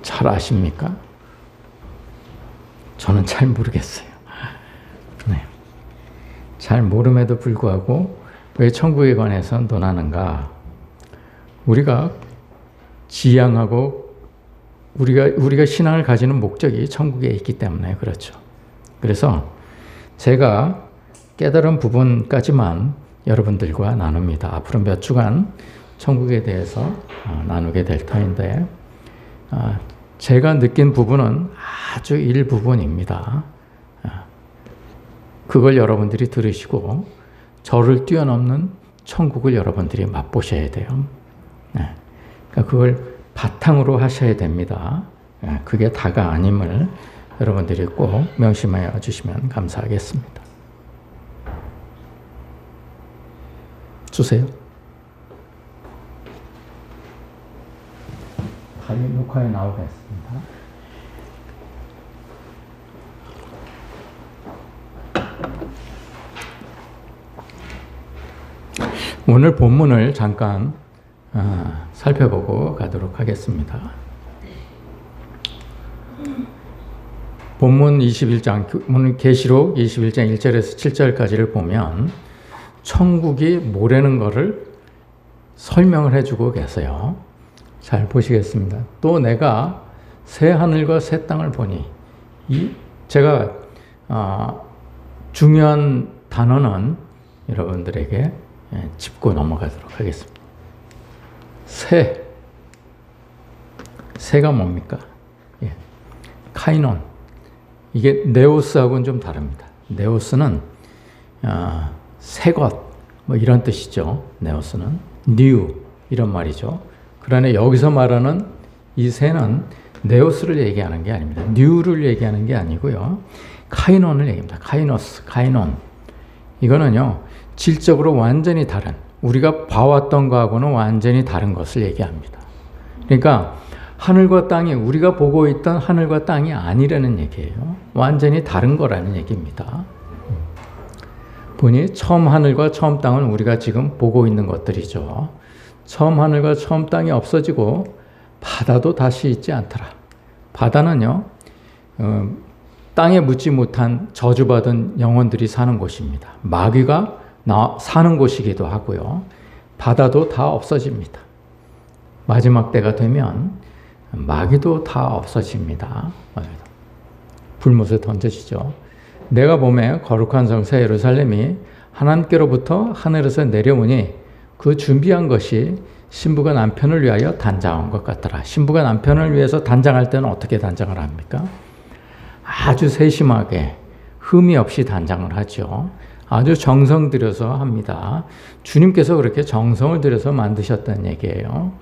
잘 아십니까? 저는 잘 모르겠어요. 네. 잘 모름에도 불구하고 왜 천국에 관해서 논하는가? 우리가 지향하고 우리가 신앙을 가지는 목적이 천국에 있기 때문에 그렇죠. 그래서 제가 깨달은 부분까지만 여러분들과 나눕니다. 앞으로 몇 주간 천국에 대해서 나누게 될 터인데 제가 느낀 부분은 아주 일부분입니다. 그걸 여러분들이 들으시고 저를 뛰어넘는 천국을 여러분들이 맛보셔야 돼요. 그러니까 그걸 바탕으로 하셔야 됩니다. 그게 다가 아님을 여러분들이 꼭 명심하여 주시면 감사하겠습니다. 주세요. 바로 녹화에 나오겠습니다. 오늘 본문을 잠깐 살펴보고 가도록 하겠습니다. 본문 21장, 오늘 계시록 21장 1절에서 7절까지를 보면 천국이 뭐라는 것을 설명을 해주고 계세요. 잘 보시겠습니다. 또 내가 새 하늘과 새 땅을 보니 제가 중요한 단어는 여러분들에게 짚고 넘어가도록 하겠습니다. 새가 뭡니까? 카이논. 이게 네오스하고는 좀 다릅니다. 네오스는 새것 뭐 이런 뜻이죠. 네오스는 뉴 이런 말이죠. 그러나 여기서 말하는 이 새는 네오스를 얘기하는 게 아닙니다. 뉴를 얘기하는 게 아니고요. 카이논을 얘기합니다. 카이노스, 카이논. 이거는요. 질적으로 완전히 다른, 우리가 봐왔던 거하고는 완전히 다른 것을 얘기합니다. 그러니까 하늘과 땅이 우리가 보고 있던 하늘과 땅이 아니라는 얘기예요. 완전히 다른 거라는 얘기입니다. 보니 처음 하늘과 처음 땅은 우리가 지금 보고 있는 것들이죠. 처음 하늘과 처음 땅이 없어지고 바다도 다시 있지 않더라. 바다는요, 땅에 묻지 못한 저주받은 영혼들이 사는 곳입니다. 마귀가 사는 곳이기도 하고요. 바다도 다 없어집니다. 마지막 때가 되면 마귀도 다 없어집니다. 불못에 던져지죠. 내가 보매 거룩한 성사 예루살렘이 하나님께로부터 하늘에서 내려오니 그 준비한 것이 신부가 남편을 위하여 단장한 것 같더라. 신부가 남편을 위해서 단장할 때는 어떻게 단장을 합니까? 아주 세심하게 흠이 없이 단장을 하죠. 아주 정성 들여서 합니다. 주님께서 그렇게 정성을 들여서 만드셨다는 얘기예요.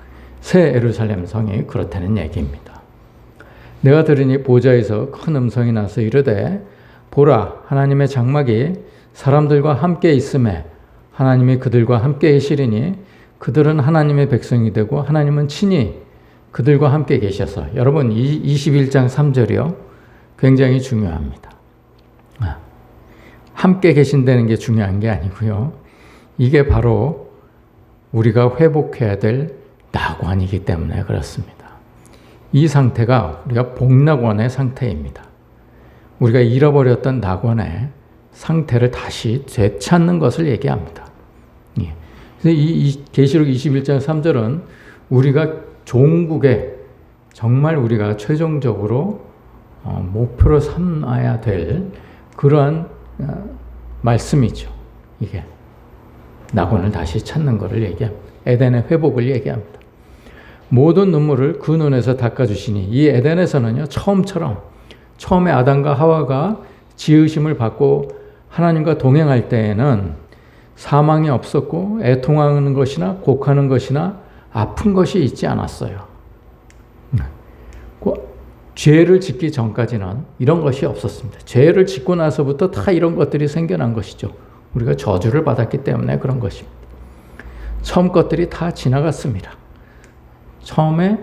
새 예루살렘 성이 그렇다는 얘기입니다. 내가 들으니 보좌에서 큰 음성이 나서 이르되 보라 하나님의 장막이 사람들과 함께 있음에 하나님이 그들과 함께 계시리니 그들은 하나님의 백성이 되고 하나님은 친히 그들과 함께 계셔서 여러분 21장 3절이요. 굉장히 중요합니다. 함께 계신다는 게 중요한 게 아니고요. 이게 바로 우리가 회복해야 될 낙원이기 때문에 그렇습니다. 이 상태가 우리가 복낙원의 상태입니다. 우리가 잃어버렸던 낙원의 상태를 다시 되찾는 것을 얘기합니다. 그래서 이 계시록 21장 3절은 우리가 종국에 정말 우리가 최종적으로 목표로 삼아야 될 그러한 말씀이죠. 이게 낙원을 다시 찾는 것을 얘기합니다. 에덴의 회복을 얘기합니다. 모든 눈물을 그 눈에서 닦아주시니 이 에덴에서는요. 처음에 아담과 하와가 지으심을 받고 하나님과 동행할 때에는 사망이 없었고 애통하는 것이나 곡하는 것이나 아픈 것이 있지 않았어요. 죄를 짓기 전까지는 이런 것이 없었습니다. 죄를 짓고 나서부터 다 이런 것들이 생겨난 것이죠. 우리가 저주를 받았기 때문에 그런 것입니다. 처음 것들이 다 지나갔습니다. 처음에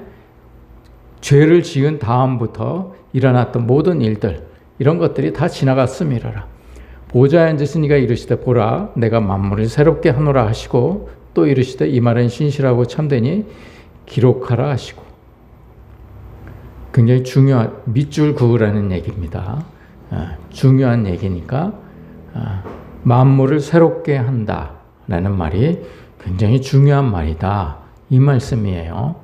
죄를 지은 다음부터 일어났던 모든 일들, 이런 것들이 다 지나갔음이라. 보좌에 앉으신 이가 이르시되 보라 내가 만물을 새롭게 하노라 하시고 또 이르시되 이 말은 신실하고 참되니 기록하라 하시고 굉장히 중요한 밑줄 그으라는 얘기입니다. 중요한 얘기니까 만물을 새롭게 한다라는 말이 굉장히 중요한 말이다. 이 말씀이에요.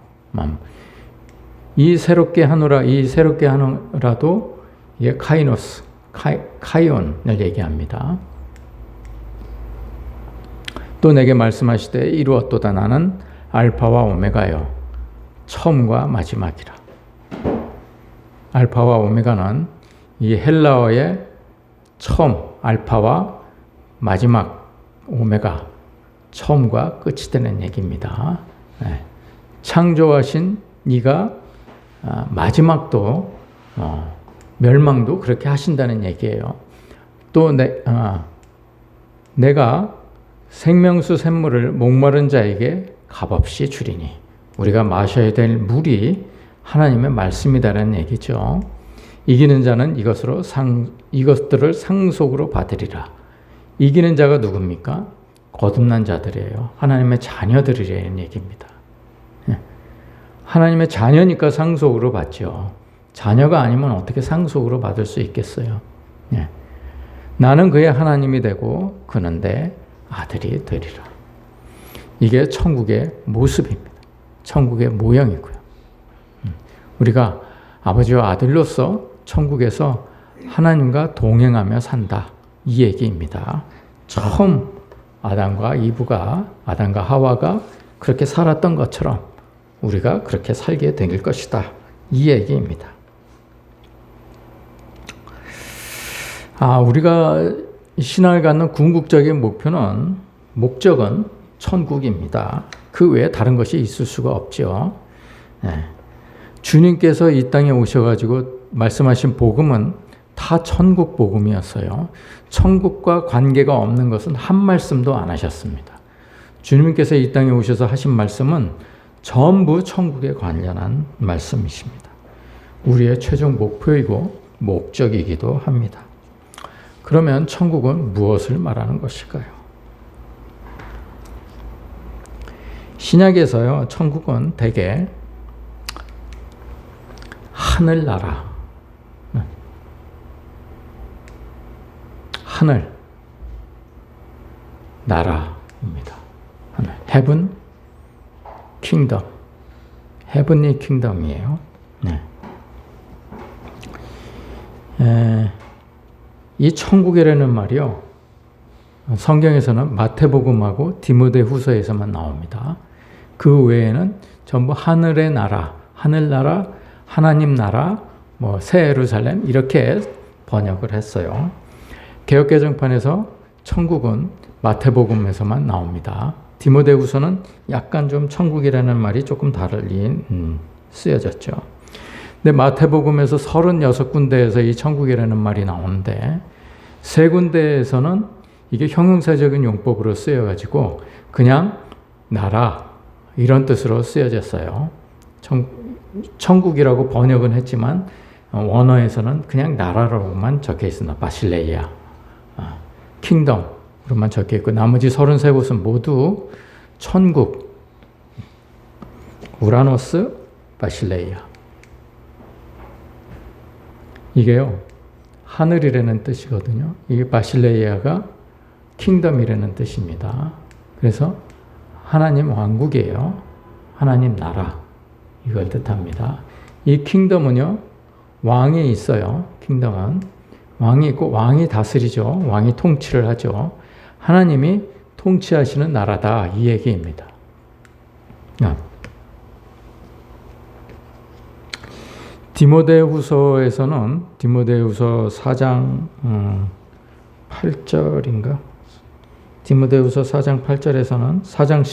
이 새롭게 하노라도 이게 카이노스, 카이온을 얘기합니다. 또 내게 말씀하시되 이루었도다. 나는 알파와 오메가요 처음과 마지막이라. 알파와 오메가는 이 헬라어의 처음, 알파와 마지막, 오메가, 처음과 끝이 되는 얘기입니다. 창조하신 이가 마지막도 멸망도 그렇게 하신다는 얘기예요. 또 내가 생명수 샘물을 목마른 자에게 값없이 주리니, 우리가 마셔야 될 물이 하나님의 말씀이다라는 얘기죠. 이기는 자는 이것들을 상속으로 받으리라. 이기는 자가 누굽니까? 거듭난 자들이에요. 하나님의 자녀들이라는 얘기입니다. 하나님의 자녀니까 상속으로 받죠. 자녀가 아니면 어떻게 상속으로 받을 수 있겠어요? 나는 그의 하나님이 되고 그는 내 아들이 되리라. 이게 천국의 모습입니다. 천국의 모형이고요. 우리가 아버지와 아들로서 천국에서 하나님과 동행하며 산다. 이 얘기입니다. 처음 아담과 하와가 그렇게 살았던 것처럼 우리가 그렇게 살게 될 것이다. 이 얘기입니다. 우리가 신앙을 갖는 궁극적인 목적은 천국입니다. 그 외에 다른 것이 있을 수가 없죠. 주님께서 이 땅에 오셔가지고 말씀하신 복음은 다 천국 복음이었어요. 천국과 관계가 없는 것은 한 말씀도 안 하셨습니다. 주님께서 이 땅에 오셔서 하신 말씀은 전부 천국에 관련한 말씀이십니다. 우리의 최종 목표이고 목적이기도 합니다. 그러면 천국은 무엇을 말하는 것일까요? 신약에서요, 천국은 대개 하늘나라, 하늘, 나라입니다. 하늘, heaven, kingdom, heavenly kingdom이에요. 이 천국이라는 말이요, 성경에서는 마태복음하고 디모데후서에서만 나옵니다. 그 외에는 전부 하늘의 나라, 하늘나라, 하나님 나라, 새 예루살렘 이렇게 번역을 했어요. 개역개정판에서 천국은 마태복음에서만 나옵니다. 디모데후서는 약간 좀 천국이라는 말이 조금 달리 쓰여졌죠. 근데 마태복음에서 36군데에서 이 천국이라는 말이 나오는데 3군데에서는 이게 형용사적인 용법으로 쓰여가지고 그냥 나라 이런 뜻으로 쓰여졌어요. 천국이라고 번역은 했지만 원어에서는 그냥 나라로만 적혀 있습니다. 바실레이아, 킹덤으로만 적혀 있고 나머지 33곳은 모두 천국, 우라노스, 바실레이아. 이게요, 하늘이라는 뜻이거든요. 이게 바실레이아가 킹덤이라는 뜻입니다. 그래서 하나님 왕국이에요. 하나님 나라. 이걸 뜻합니다. 이 킹덤은요, 왕이 있어요. 킹덤은 왕이 있고 왕이 다스리죠. 왕이 통치를 하죠. 하나님이 통치하시는 나라다. 이 얘기입니다. 디모데후서에서는 디모데후서 4장 8절인가? 디모데후서 4장 8절에서는 4장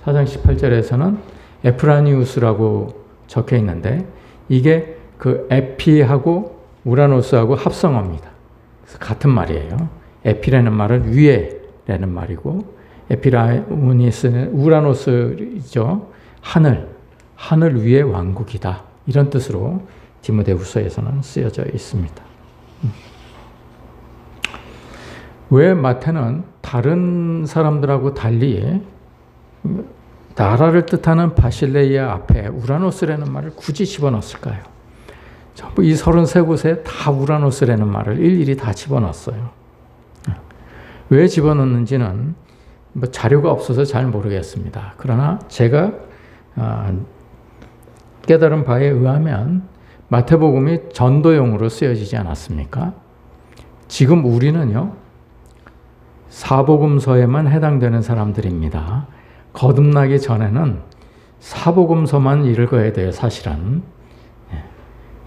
18절에서는 에프라니우스라고 적혀 있는데 이게 그 에피하고 우라노스하고 합성어입니다. 그래서 같은 말이에요. 에피라는 말은 위에라는 말이고 에피라니우스는 우라노스죠. 하늘 위의 왕국이다. 이런 뜻으로 디모데후서에서는 쓰여져 있습니다. 왜 마태는 다른 사람들하고 달리 나라를 뜻하는 바실레이아 앞에 우라노스라는 말을 굳이 집어넣었을까요? 전부 이 33곳에 다 우라노스라는 말을 일일이 다 집어넣었어요. 왜 집어넣는지는 뭐 자료가 없어서 잘 모르겠습니다. 그러나 제가 깨달은 바에 의하면 마태복음이 전도용으로 쓰여지지 않았습니까? 지금 우리는요, 사복음서에만 해당되는 사람들입니다. 거듭나기 전에는 사복음서만 읽어야 돼요, 사실은.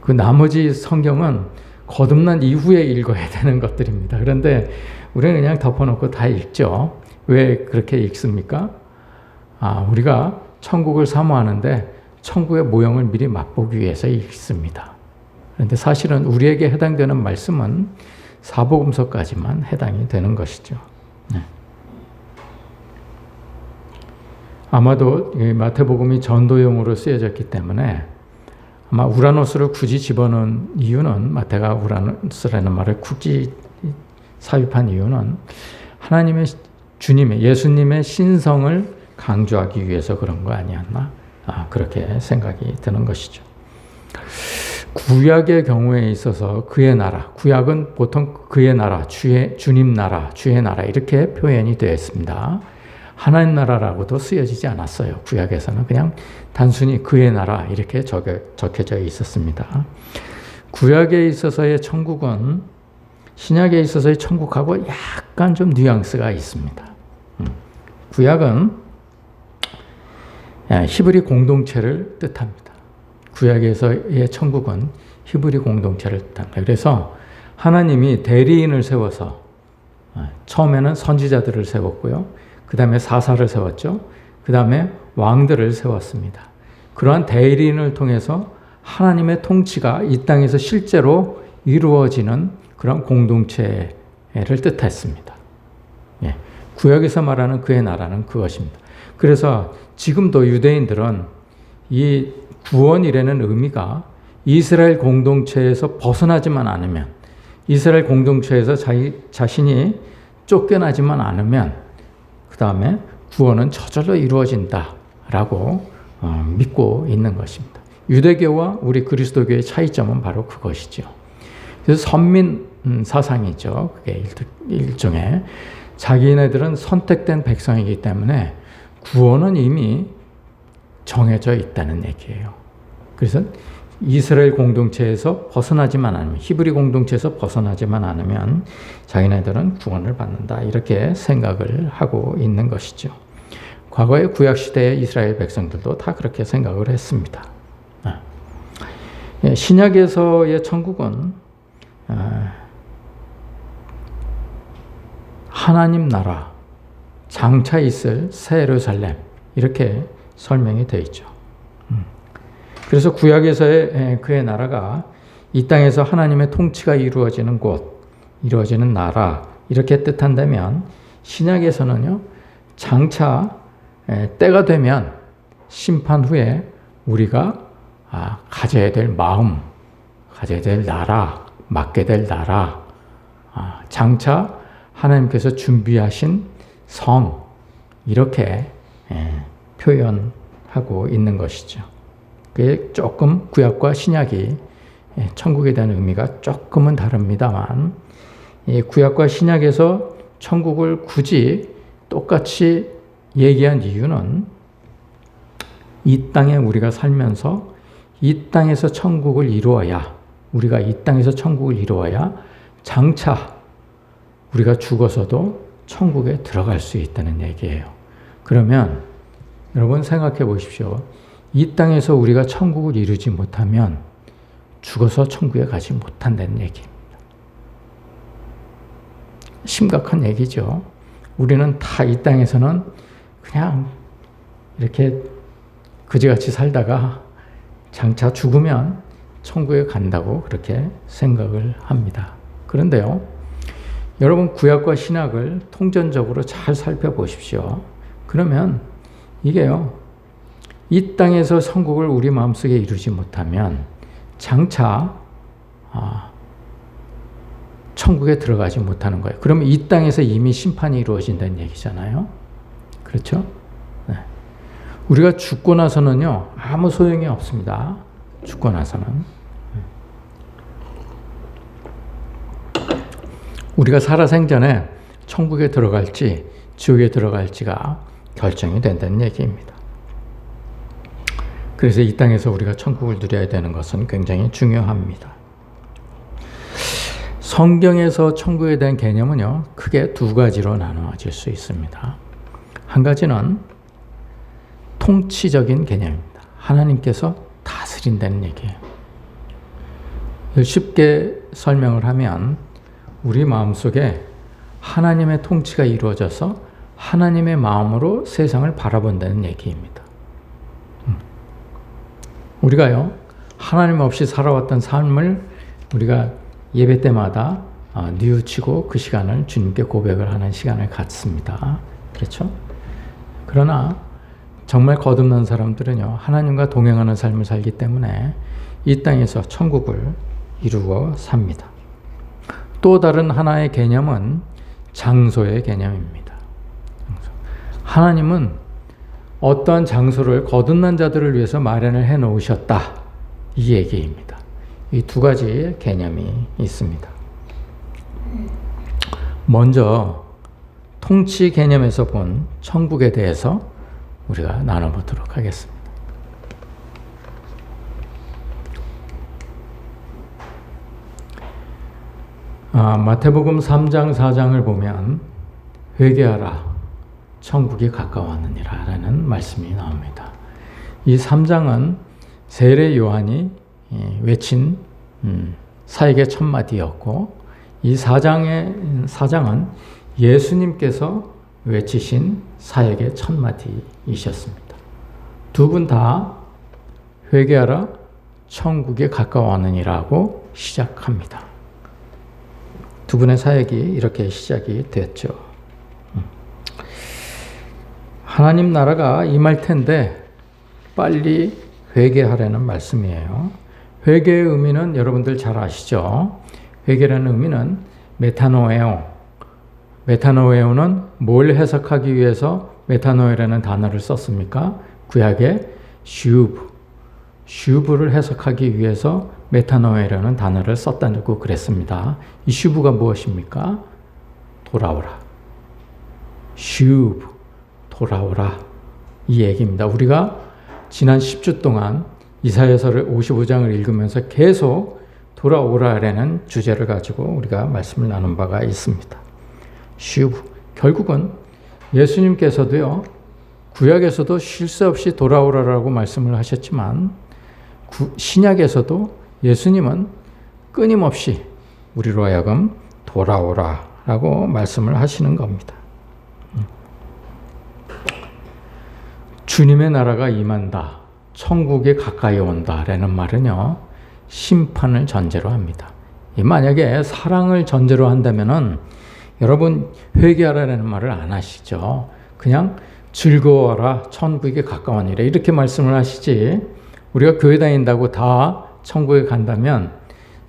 그 나머지 성경은 거듭난 이후에 읽어야 되는 것들입니다. 그런데 우리는 그냥 덮어놓고 다 읽죠. 왜 그렇게 읽습니까? 우리가 천국을 사모하는데 천국의 모형을 미리 맛보기 위해서 읽습니다. 그런데 사실은 우리에게 해당되는 말씀은 사복음서까지만 해당이 되는 것이죠. 아마도 마태복음이 전도용으로 쓰여졌기 때문에 아마 우라노스를 굳이 집어넣은 이유는, 마태가 우라노스라는 말을 굳이 삽입한 이유는 하나님의 예수님의 신성을 강조하기 위해서 그런 거 아니었나? 그렇게 생각이 드는 것이죠. 구약의 경우에 있어서 그의 나라, 구약은 보통 그의 나라, 주님 나라, 주의 나라 이렇게 표현이 되어 있습니다. 하나님 나라라고도 쓰여지지 않았어요. 구약에서는 그냥 단순히 그의 나라 이렇게 적혀져 있었습니다. 구약에 있어서의 천국은 신약에 있어서의 천국하고 약간 좀 뉘앙스가 있습니다. 구약은 히브리 공동체를 뜻합니다. 구약에서의 천국은 히브리 공동체를 뜻합니다. 그래서 하나님이 대리인을 세워서 처음에는 선지자들을 세웠고요. 그 다음에 사사를 세웠죠. 그 다음에 왕들을 세웠습니다. 그러한 대리인을 통해서 하나님의 통치가 이 땅에서 실제로 이루어지는 그런 공동체를 뜻했습니다. 구약에서 말하는 그의 나라는 그것입니다. 그래서 지금도 유대인들은 이 구원이라는 의미가 이스라엘 공동체에서 벗어나지만 않으면, 이스라엘 공동체에서 자신이 쫓겨나지만 않으면 그 다음에 구원은 저절로 이루어진다라고 믿고 있는 것입니다. 유대교와 우리 그리스도교의 차이점은 바로 그것이죠. 그래서 선민 사상이죠. 그게 일종의 자기네들은 선택된 백성이기 때문에 구원은 이미 정해져 있다는 얘기예요. 그래서 이스라엘 공동체에서 벗어나지만 않으면, 히브리 공동체에서 벗어나지만 않으면 자기네들은 구원을 받는다, 이렇게 생각을 하고 있는 것이죠. 과거의 구약시대의 이스라엘 백성들도 다 그렇게 생각을 했습니다. 신약에서의 천국은 하나님 나라, 장차 있을 새 예루살렘, 이렇게 설명이 되어 있죠. 그래서 구약에서의 그의 나라가 이 땅에서 하나님의 통치가 이루어지는 곳, 이루어지는 나라, 이렇게 뜻한다면 신약에서는요, 장차 때가 되면 심판 후에 우리가 가져야 될 마음, 가져야 될 나라, 맡게 될 나라, 장차 하나님께서 준비하신 성, 이렇게 표현하고 있는 것이죠. 그게 조금 구약과 신약이 천국에 대한 의미가 조금은 다릅니다만, 구약과 신약에서 천국을 굳이 똑같이 얘기한 이유는 이 땅에 우리가 살면서 이 땅에서 천국을 이루어야, 우리가 이 땅에서 천국을 이루어야 장차 우리가 죽어서도 천국에 들어갈 수 있다는 얘기예요. 그러면 여러분 생각해 보십시오. 이 땅에서 우리가 천국을 이루지 못하면 죽어서 천국에 가지 못한다는 얘기입니다. 심각한 얘기죠. 우리는 다 이 땅에서는 그냥 이렇게 그지같이 살다가 장차 죽으면 천국에 간다고 그렇게 생각을 합니다. 그런데요, 여러분 구약과 신약을 통전적으로 잘 살펴보십시오. 그러면 이게요, 이 땅에서 천국을 우리 마음속에 이루지 못하면 장차 천국에 들어가지 못하는 거예요. 그러면 이 땅에서 이미 심판이 이루어진다는 얘기잖아요. 그렇죠? 네. 우리가 죽고 나서는요, 아무 소용이 없습니다. 죽고 나서는. 우리가 살아생전에 천국에 들어갈지 지옥에 들어갈지가 결정이 된다는 얘기입니다. 그래서 이 땅에서 우리가 천국을 누려야 되는 것은 굉장히 중요합니다. 성경에서 천국에 대한 개념은요, 크게 두 가지로 나누어질 수 있습니다. 한 가지는 통치적인 개념입니다. 하나님께서 다스린다는 얘기예요. 쉽게 설명을 하면 우리 마음속에 하나님의 통치가 이루어져서 하나님의 마음으로 세상을 바라본다는 얘기입니다. 우리가요, 하나님 없이 살아왔던 삶을 우리가 예배 때마다 뉘우치고 그 시간을 주님께 고백을 하는 시간을 갖습니다. 그렇죠? 그러나 정말 거듭난 사람들은요, 하나님과 동행하는 삶을 살기 때문에 이 땅에서 천국을 이루어 삽니다. 또 다른 하나의 개념은 장소의 개념입니다. 하나님은 어떠한 장소를 거듭난 자들을 위해서 마련을 해 놓으셨다, 이 얘기입니다. 이 두 가지의 개념이 있습니다. 먼저 통치 개념에서 본 천국에 대해서 우리가 나눠보도록 하겠습니다. 마태복음 3장 4장을 보면 회개하라 천국이 가까웠느니라 라는 말씀이 나옵니다. 이 3장은 세례 요한이 외친 사역의 첫마디였고, 이 4장은 예수님께서 외치신 사역의 첫마디이셨습니다. 두 분 다 회개하라 천국에 가까워하느니라고 시작합니다. 두 분의 사역이 이렇게 시작이 됐죠. 하나님 나라가 임할 텐데 빨리 회개하라는 말씀이에요. 회개의 의미는 여러분들 잘 아시죠? 회개라는 의미는 메타노에오는 뭘 해석하기 위해서 메타노에라는 단어를 썼습니까? 구약의 슈브를 해석하기 위해서 메타노에라는 단어를 썼다고 그랬습니다. 이 슈브가 무엇입니까? 돌아오라. 슈브, 돌아오라. 이 얘기입니다. 우리가 지난 10주 동안 이사야서를 55장을 읽으면서 계속 돌아오라라는 주제를 가지고 우리가 말씀을 나눈 바가 있습니다. 슈브, 결국은 예수님께서도요, 구약에서도 쉴 새 없이 돌아오라라고 말씀을 하셨지만 신약에서도 예수님은 끊임없이 우리로 하여금 돌아오라라고 말씀을 하시는 겁니다. 주님의 나라가 임한다, 천국에 가까이 온다라는 말은요, 심판을 전제로 합니다. 만약에 사랑을 전제로 한다면은 여러분 회개하라는 말을 안 하시죠. 그냥 즐거워라 천국에 가까우니라 이렇게 말씀을 하시지, 우리가 교회 다닌다고 다 천국에 간다면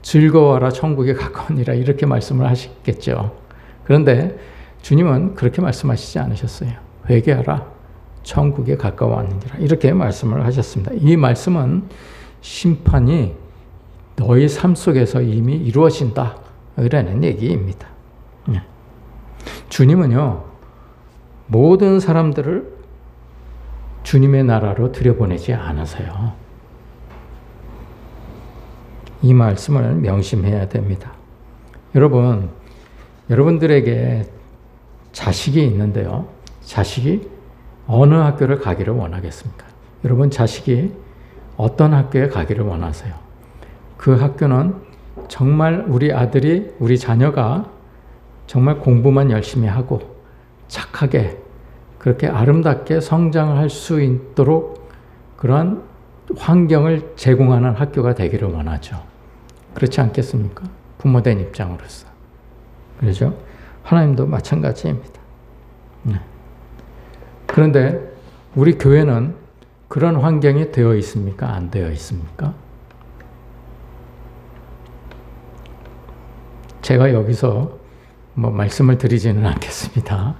즐거워라 천국에 가까우니라 이렇게 말씀을 하시겠죠. 그런데 주님은 그렇게 말씀하시지 않으셨어요. 회개하라 천국에 가까워왔느니라 이렇게 말씀을 하셨습니다. 이 말씀은 심판이 너희 삶 속에서 이미 이루어진다 라는 얘기입니다. 주님은요, 모든 사람들을 주님의 나라로 들여보내지 않으세요. 이 말씀을 명심해야 됩니다. 여러분들에게 자식이 있는데요, 자식이 어느 학교를 가기를 원하겠습니까? 여러분 자식이 어떤 학교에 가기를 원하세요? 그 학교는 정말 우리 아들이, 우리 자녀가 정말 공부만 열심히 하고 착하게 그렇게 아름답게 성장을 할 수 있도록 그러한 환경을 제공하는 학교가 되기를 원하죠. 그렇지 않겠습니까? 부모된 입장으로서. 그렇죠? 하나님도 마찬가지입니다. 그런데 우리 교회는 그런 환경이 되어 있습니까? 안 되어 있습니까? 제가 여기서 말씀을 드리지는 않겠습니다.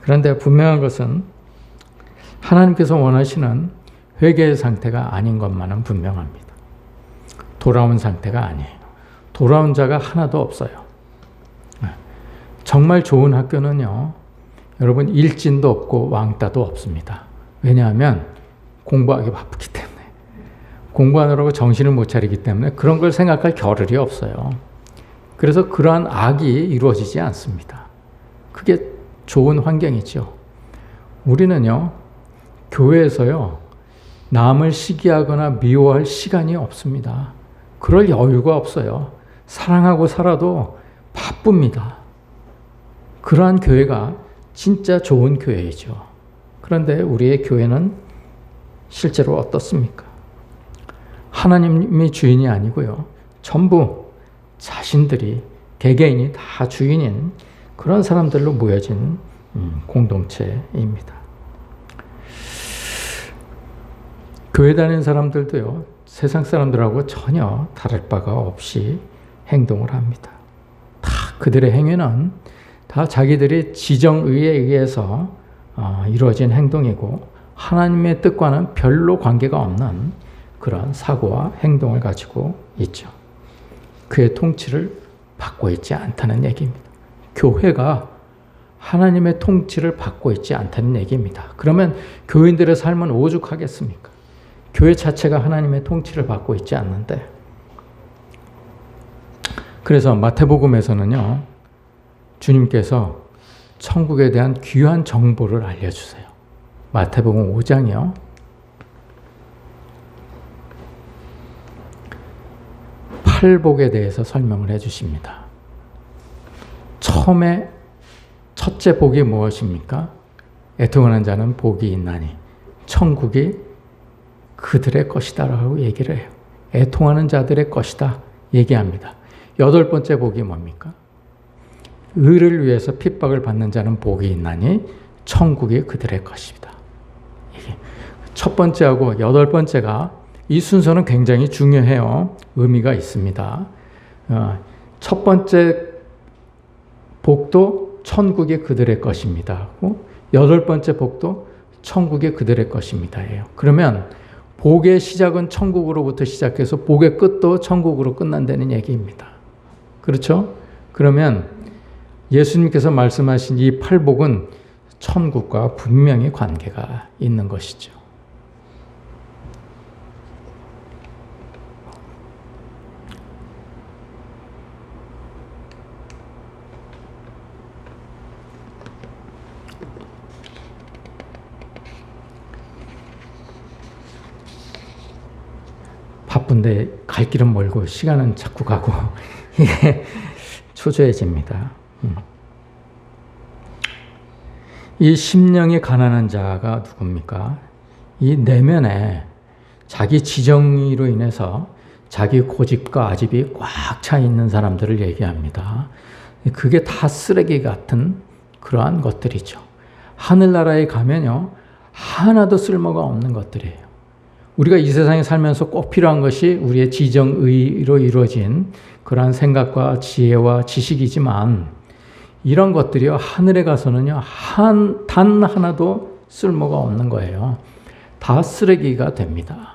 그런데 분명한 것은 하나님께서 원하시는 회개의 상태가 아닌 것만은 분명합니다. 돌아온 상태가 아니에요. 돌아온 자가 하나도 없어요. 정말 좋은 학교는요, 여러분 일진도 없고 왕따도 없습니다. 왜냐하면 공부하기 바쁘기 때문에, 공부하느라고 정신을 못 차리기 때문에 그런 걸 생각할 겨를이 없어요. 그래서 그러한 악이 이루어지지 않습니다. 그게 좋은 환경이죠. 우리는요, 교회에서요, 남을 시기하거나 미워할 시간이 없습니다. 그럴 여유가 없어요. 사랑하고 살아도 바쁩니다. 그러한 교회가 진짜 좋은 교회이죠. 그런데 우리의 교회는 실제로 어떻습니까? 하나님이 주인이 아니고요, 전부 자신들이, 개개인이 다 주인인 그런 사람들로 모여진 공동체입니다. 교회 다니는 사람들도요, 세상 사람들하고 전혀 다를 바가 없이 행동을 합니다. 다 그들의 행위는 다 자기들의 지정의에 의해서 이루어진 행동이고, 하나님의 뜻과는 별로 관계가 없는 그런 사고와 행동을 가지고 있죠. 그의 통치를 받고 있지 않다는 얘기입니다. 교회가 하나님의 통치를 받고 있지 않다는 얘기입니다. 그러면 교인들의 삶은 오죽하겠습니까? 교회 자체가 하나님의 통치를 받고 있지 않는데. 그래서 마태복음에서는요, 주님께서 천국에 대한 귀한 정보를 알려주세요. 마태복음 5장이요. 팔복에 대해서 설명을 해주십니다. 처음에 첫째 복이 무엇입니까? 애통하는 자는 복이 있나니 천국이 그들의 것이다 라고 얘기를 해요. 애통하는 자들의 것이다 얘기합니다. 여덟 번째 복이 뭡니까? 의를 위해서 핍박을 받는 자는 복이 있나니 천국이 그들의 것이다. 이게 첫 번째하고 여덟 번째가, 이 순서는 굉장히 중요해요. 의미가 있습니다. 첫 번째 복도 천국이 그들의 것입니다. 여덟 번째 복도 천국이 그들의 것입니다. 그러면 복의 시작은 천국으로부터 시작해서 복의 끝도 천국으로 끝난다는 얘기입니다. 그렇죠? 그러면 예수님께서 말씀하신 이 팔복은 천국과 분명히 관계가 있는 것이죠. 바쁜데 갈 길은 멀고 시간은 자꾸 가고 이게 초조해집니다. 이 심령이 가난한 자가 누굽니까? 이 내면에 자기 지정의로 인해서 자기 고집과 아집이 꽉 차 있는 사람들을 얘기합니다. 그게 다 쓰레기 같은 그러한 것들이죠. 하늘나라에 가면요, 하나도 쓸모가 없는 것들이에요. 우리가 이 세상에 살면서 꼭 필요한 것이 우리의 지정의로 이루어진 그러한 생각과 지혜와 지식이지만, 이런 것들이요, 하늘에 가서는요, 단 하나도 쓸모가 없는 거예요. 다 쓰레기가 됩니다.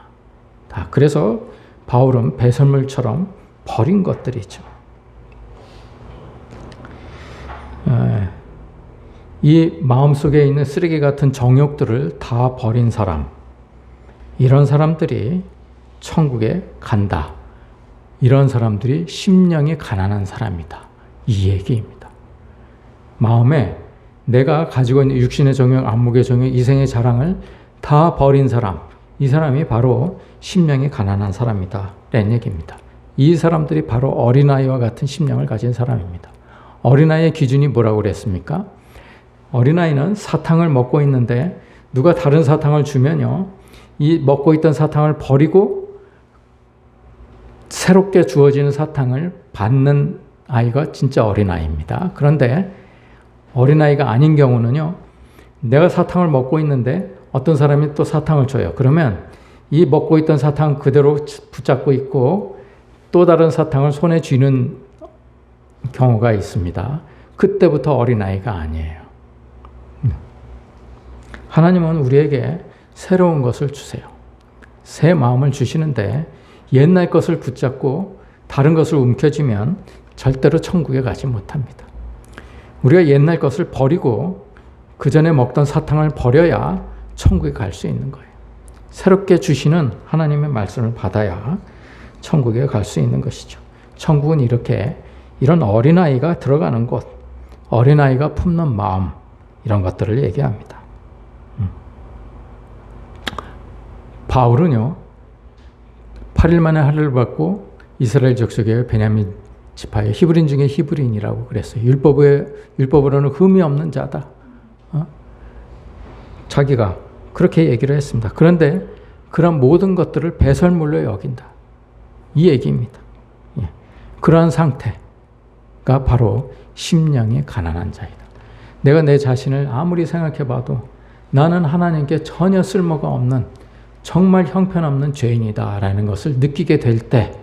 다. 그래서 바울은 배설물처럼 버린 것들이죠. 이 마음속에 있는 쓰레기 같은 정욕들을 다 버린 사람, 이런 사람들이 천국에 간다. 이런 사람들이 심령이 가난한 사람이다. 이 얘기입니다. 마음에 내가 가지고 있는 육신의 정욕, 안목의 정욕, 이생의 자랑을 다 버린 사람, 이 사람이 바로 심령이 가난한 사람이다 라는 얘기입니다. 이 사람들이 바로 어린아이와 같은 심령을 가진 사람입니다. 어린아이의 기준이 뭐라고 그랬습니까? 어린아이는 사탕을 먹고 있는데 누가 다른 사탕을 주면요, 이 먹고 있던 사탕을 버리고 새롭게 주어지는 사탕을 받는 아이가 진짜 어린아이입니다. 그런데 어린아이가 아닌 경우는요, 내가 사탕을 먹고 있는데 어떤 사람이 또 사탕을 줘요. 그러면 이 먹고 있던 사탕 그대로 붙잡고 있고 또 다른 사탕을 손에 쥐는 경우가 있습니다. 그때부터 어린아이가 아니에요. 하나님은 우리에게 새로운 것을 주세요. 새 마음을 주시는데 옛날 것을 붙잡고 다른 것을 움켜쥐면 절대로 천국에 가지 못합니다. 우리가 옛날 것을 버리고 그 전에 먹던 사탕을 버려야 천국에 갈 수 있는 거예요. 새롭게 주시는 하나님의 말씀을 받아야 천국에 갈 수 있는 것이죠. 천국은 이런 어린아이가 들어가는 곳, 어린아이가 품는 마음, 이런 것들을 얘기합니다. 바울은요, 8일 만에 할례를 받고 이스라엘 족속의 베냐민 지파의 히브리인 중에 히브리인이라고 그랬어요. 율법으로는 흠이 없는 자다. 자기가 그렇게 얘기를 했습니다. 그런데 그런 모든 것들을 배설물로 여긴다. 이 얘기입니다. 예. 그러한 상태가 바로 심령이 가난한 자이다. 내가 내 자신을 아무리 생각해봐도 나는 하나님께 전혀 쓸모가 없는 정말 형편없는 죄인이다라는 것을 느끼게 될 때,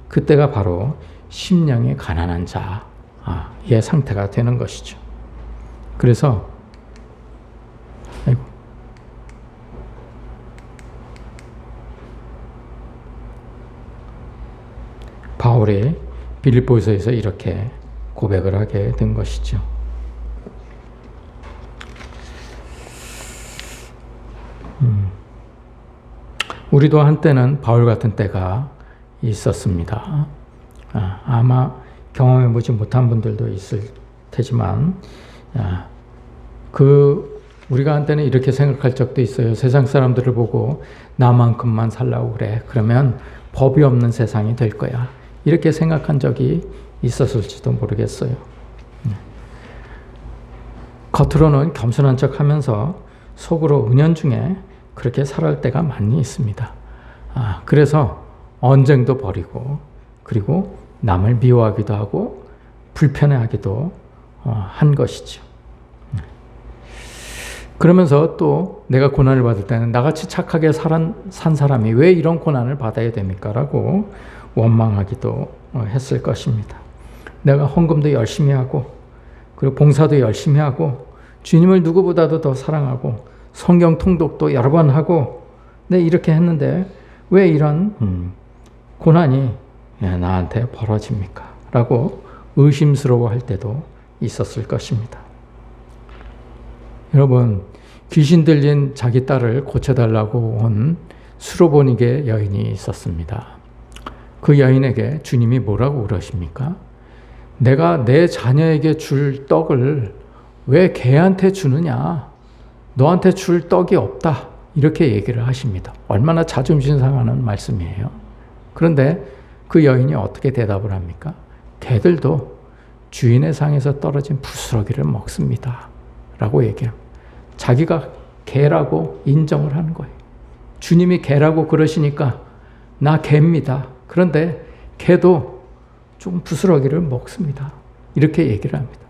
그때가 바로 심령이 가난한 자의 상태가 되는 것이죠. 그래서 바울이 빌립보서에서 이렇게 고백을 하게 된 것이죠. 우리도 한때는 바울 같은 때가 있었습니다. 아마 경험해보지 못한 분들도 있을 테지만, 우리가 한때는 이렇게 생각할 적도 있어요. 세상 사람들을 보고 나만큼만 살라고 그래. 그러면 법이 없는 세상이 될 거야. 이렇게 생각한 적이 있었을지도 모르겠어요. 겉으로는 겸손한 척 하면서 속으로 은연중에 그렇게 살아갈 때가 많이 있습니다. 그래서 언쟁도 벌이고, 그리고 남을 미워하기도 하고 불편해하기도 한 것이죠. 그러면서 또 내가 고난을 받을 때는 나같이 착하게 산 사람이 왜 이런 고난을 받아야 됩니까? 라고 원망하기도 했을 것입니다. 내가 헌금도 열심히 하고, 그리고 봉사도 열심히 하고, 주님을 누구보다도 더 사랑하고, 성경 통독도 여러 번 하고, 네, 이렇게 했는데 왜 이런 고난이 나한테 벌어집니까? 라고 의심스러워할 때도 있었을 것입니다. 여러분, 귀신 들린 자기 딸을 고쳐달라고 온 수로보니게 여인이 있었습니다. 그 여인에게 주님이 뭐라고 그러십니까? 내가 내 자녀에게 줄 떡을 왜 걔한테 주느냐? 너한테 줄 떡이 없다. 이렇게 얘기를 하십니다. 얼마나 자존심 상하는 말씀이에요. 그런데 그 여인이 어떻게 대답을 합니까? 개들도 주인의 상에서 떨어진 부스러기를 먹습니다. 라고 얘기합니다. 자기가 개라고 인정을 하는 거예요. 주님이 개라고 그러시니까 나 개입니다. 그런데 개도 조금 부스러기를 먹습니다. 이렇게 얘기를 합니다.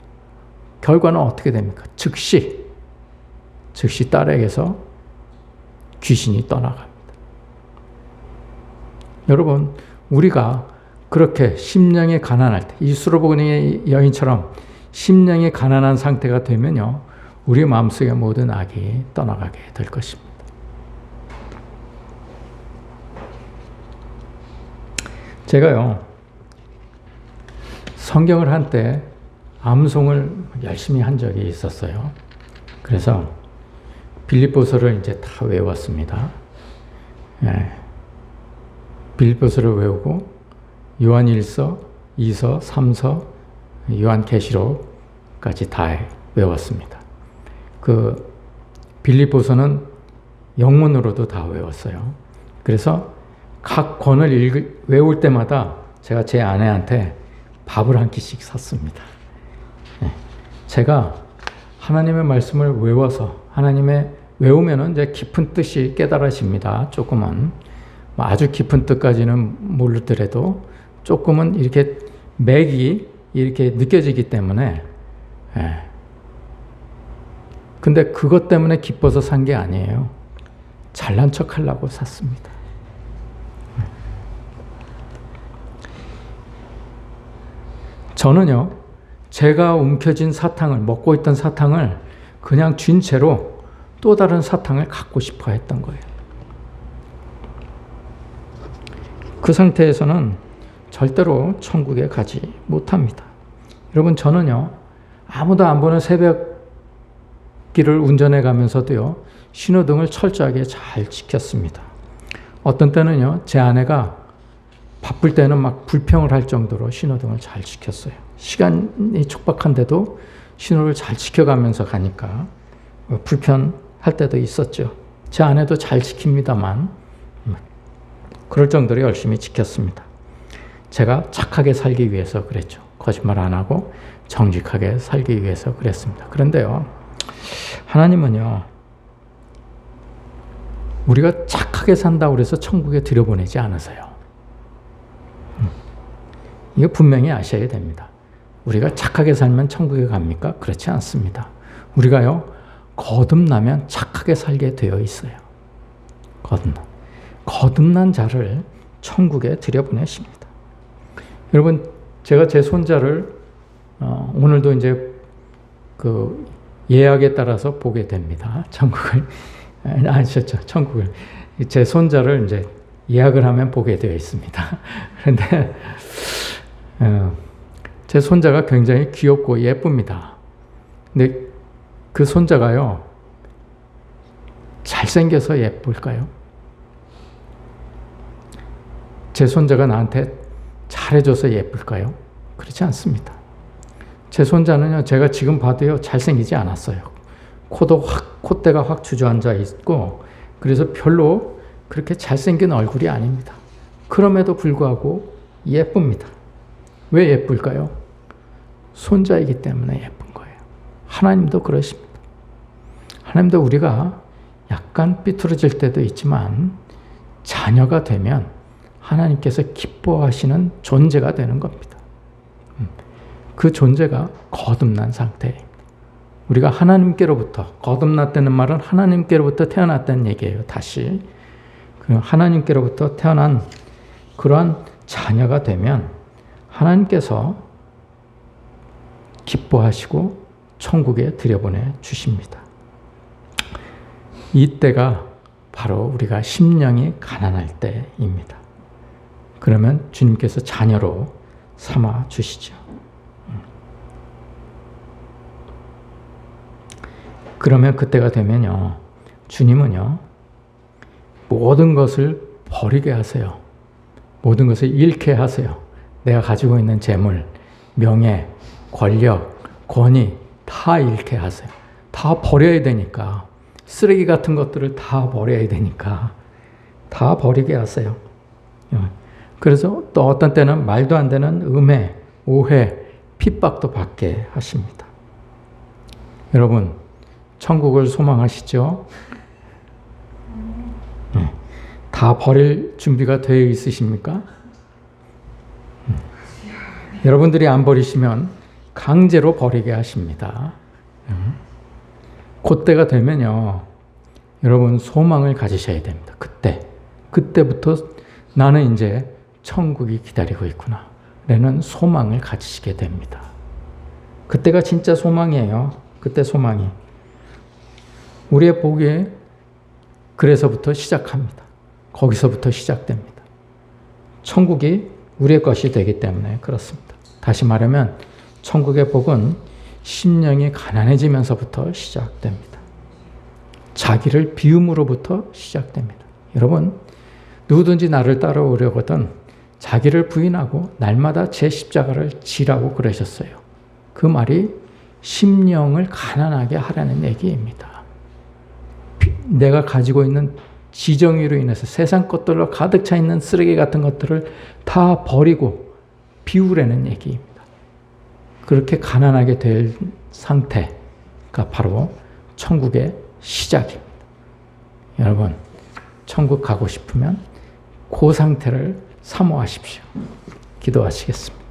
결과는 어떻게 됩니까? 즉시 딸에게서 귀신이 떠나갑니다. 여러분, 우리가 그렇게 심령이 가난할 때, 이 수로보니 여인처럼 심령이 가난한 상태가 되면요, 우리 마음속의 모든 악이 떠나가게 될 것입니다. 제가요, 성경을 한때 암송을 열심히 한 적이 있었어요. 그래서 빌립보서를 이제 다 외웠습니다. 빌립보서를 외우고 요한 1서, 2서, 3서, 요한 계시록까지 다 외웠습니다. 그 빌립보서는 영문으로도 다 외웠어요. 그래서 각 권을 외울 때마다 제가 제 아내한테 밥을 한 끼씩 샀습니다. 제가 하나님의 말씀을 외워서 외우면은 이제 깊은 뜻이 깨달아집니다. 조금은 아주 깊은 뜻까지는 모르더라도 조금은 이렇게 맥이 이렇게 느껴지기 때문에. 근데 그것 때문에 기뻐서 산 게 아니에요. 잘난 척 하려고 샀습니다. 저는요, 제가 움켜쥔 사탕을, 먹고 있던 사탕을 그냥 쥔 채로 또 다른 사탕을 갖고 싶어 했던 거예요. 그 상태에서는 절대로 천국에 가지 못합니다. 여러분, 저는요, 아무도 안 보는 새벽길을 운전해 가면서도요, 신호등을 철저하게 잘 지켰습니다. 어떤 때는요, 제 아내가 바쁠 때는 막 불평을 할 정도로 신호등을 잘 지켰어요. 시간이 촉박한데도 신호를 잘 지켜가면서 가니까 불편할 때도 있었죠. 제 아내도 잘 지킵니다만 그럴 정도로 열심히 지켰습니다. 제가 착하게 살기 위해서 그랬죠. 거짓말 안 하고 정직하게 살기 위해서 그랬습니다. 그런데요, 하나님은요, 우리가 착하게 산다고 해서 천국에 들여보내지 않으세요. 이거 분명히 아셔야 됩니다. 우리가 착하게 살면 천국에 갑니까? 그렇지 않습니다. 우리가요, 거듭나면 착하게 살게 되어 있어요. 거듭난 자를 천국에 들여보내십니다. 여러분, 제가 제 손자를 오늘도 이제 그 예약에 따라서 보게 됩니다. 천국을 아셨죠? 천국을 제 손자를 이제 예약을 하면 보게 되어 있습니다. 그런데 제 손자가 굉장히 귀엽고 예쁩니다. 근데 그 손자가요, 잘생겨서 예쁠까요? 제 손자가 나한테 잘해줘서 예쁠까요? 그렇지 않습니다. 제 손자는요, 제가 지금 봐도요, 잘생기지 않았어요. 콧대가 확 주저앉아 있고, 그래서 별로 그렇게 잘생긴 얼굴이 아닙니다. 그럼에도 불구하고 예쁩니다. 왜 예쁠까요? 손자이기 때문에 예쁜 거예요. 하나님도 그러십니다. 하나님도 우리가 약간 삐뚤어질 때도 있지만 자녀가 되면 하나님께서 기뻐하시는 존재가 되는 겁니다. 그 존재가 거듭난 상태입니다. 우리가 하나님께로부터, 거듭났다는 말은 하나님께로부터 태어났다는 얘기예요. 다시 그 하나님께로부터 태어난 그러한 자녀가 되면 하나님께서 기뻐하시고 천국에 들여보내 주십니다. 이때가 바로 우리가 심령이 가난할 때입니다. 그러면 주님께서 자녀로 삼아 주시죠. 그러면 그때가 되면요, 주님은요, 모든 것을 버리게 하세요. 모든 것을 잃게 하세요. 내가 가지고 있는 재물, 명예, 권력, 권위 다 잃게 하세요. 다 버려야 되니까, 쓰레기 같은 것들을 다 버려야 되니까 다 버리게 하세요. 그래서 또 어떤 때는 말도 안 되는 음해, 오해, 핍박도 받게 하십니다. 여러분, 천국을 소망하시죠? 다 버릴 준비가 되어 있으십니까? 여러분들이 안 버리시면 강제로 버리게 하십니다. 그때가 되면요, 여러분 소망을 가지셔야 됩니다. 그때부터 나는 이제 천국이 기다리고 있구나 라는 소망을 가지시게 됩니다. 그때가 진짜 소망이에요. 그때 소망이. 우리의 복이 그래서부터 시작합니다. 거기서부터 시작됩니다. 천국이 우리의 것이 되기 때문에 그렇습니다. 다시 말하면 천국의 복은 심령이 가난해지면서부터 시작됩니다. 자기를 비움으로부터 시작됩니다. 여러분, 누구든지 나를 따라오려거든 자기를 부인하고 날마다 제 십자가를 지라고 그러셨어요. 그 말이 심령을 가난하게 하라는 얘기입니다. 내가 가지고 있는 지정의로 인해서 세상 것들로 가득 차 있는 쓰레기 같은 것들을 다 버리고 비우라는 얘기입니다. 그렇게 가난하게 될 상태가 바로 천국의 시작입니다. 여러분, 천국 가고 싶으면 그 상태를 사모하십시오. 기도하시겠습니다.